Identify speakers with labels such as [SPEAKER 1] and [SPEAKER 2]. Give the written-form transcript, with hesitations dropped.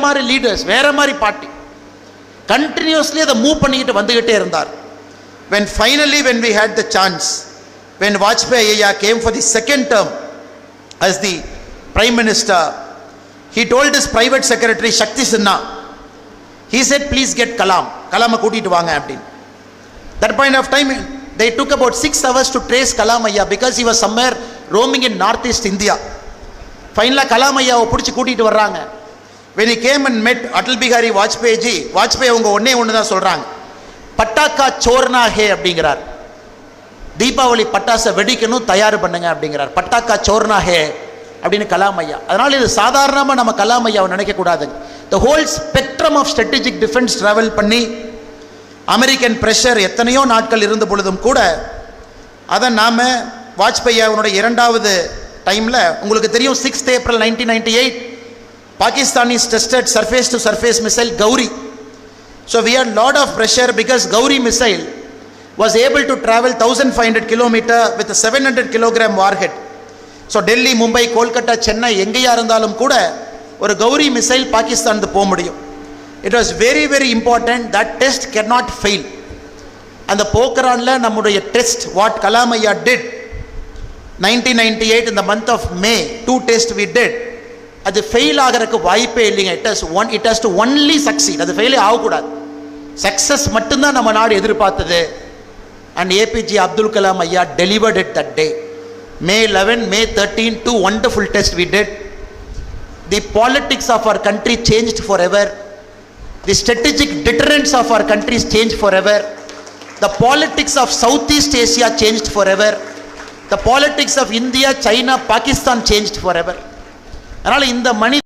[SPEAKER 1] மாதிரி லீடர்ஸ், வேற மாதிரி பார்ட்டி, கண்டினியூஸ்லி அதை மூவ் பண்ணிக்கிட்டு வந்துகிட்டே இருந்தார். when finally when we had the chance, when Vajpayee Ayya came for the second term as the prime minister, he told his private secretary Shakti Sinha, he said please get Kalam கூட்டிட்டு வாங்க அப்படின்னு. That point of time they took about 6 hours to trace Kalam Ayya because he was somewhere roaming in northeast India. Finally Kalam Ayyaவை பிடிச்சி கூட்டிட்டு வர்றாங்க. when he came and met Atal Bihari Vajpayee ji, Vajpayee அவங்க ஒன்று தான் சொல்றாங்க, பட்டாக்கா சோர்னா ஹே அப்படிங்கிறார். தீபாவளி பட்டாசை வெடிக்கணும், தயார் பண்ணுங்க அப்படிங்கிறார். பட்டாக்கா சோர்னா ஹே அப்படின்னு கலாம் ஐயா. அதனால இது சாதாரணமாக நம்ம கலாம் ஐயாவை நினைக்கக்கூடாதுங்க. The whole spectrum of strategic defence travel பண்ணி அமெரிக்கன் ப்ரெஷர் எத்தனையோ நாட்கள் இருந்த பொழுதும் கூட அதை நாம் வாஜ்பாய் அவனுடைய இரண்டாவது டைமில் உங்களுக்கு தெரியும் 6th April 1998 Pakistanis tested surface to surface missile Gauri. So we had lot of pressure because Gauri missile was able to travel 1500 km with a 700 kg warhead. So Delhi, Mumbai, Kolkata, Chennai எங்கேயா இருந்தாலும் கூட ஒரு Gowri missile பாகிஸ்தானுக்கு போக முடியும். It was very very important, that test cannot fail. அந்த போக்ரான்ல நம்முடைய test what Kalam Ayya did 1998 in the month of May, 2 tests we did, அது ஃபெயில் ஆகிறதுக்கு வாய்ப்பே இல்லைங்க. it has to only succeed. அது ஃபெயிலே ஆகக்கூடாது, சக்சஸ் மட்டும்தான் நம்ம நாடு எதிர்பார்த்தது. and APJ Abdul Kalam Ayya delivered it that day. May 11, May 13, 2 wonderful tests we did. The politics of our country changed forever. The strategic deterrence of our countries changed forever. The politics of Southeast Asia changed forever. The politics of India, China, Pakistan changed forever. அதனால் இந்த மணி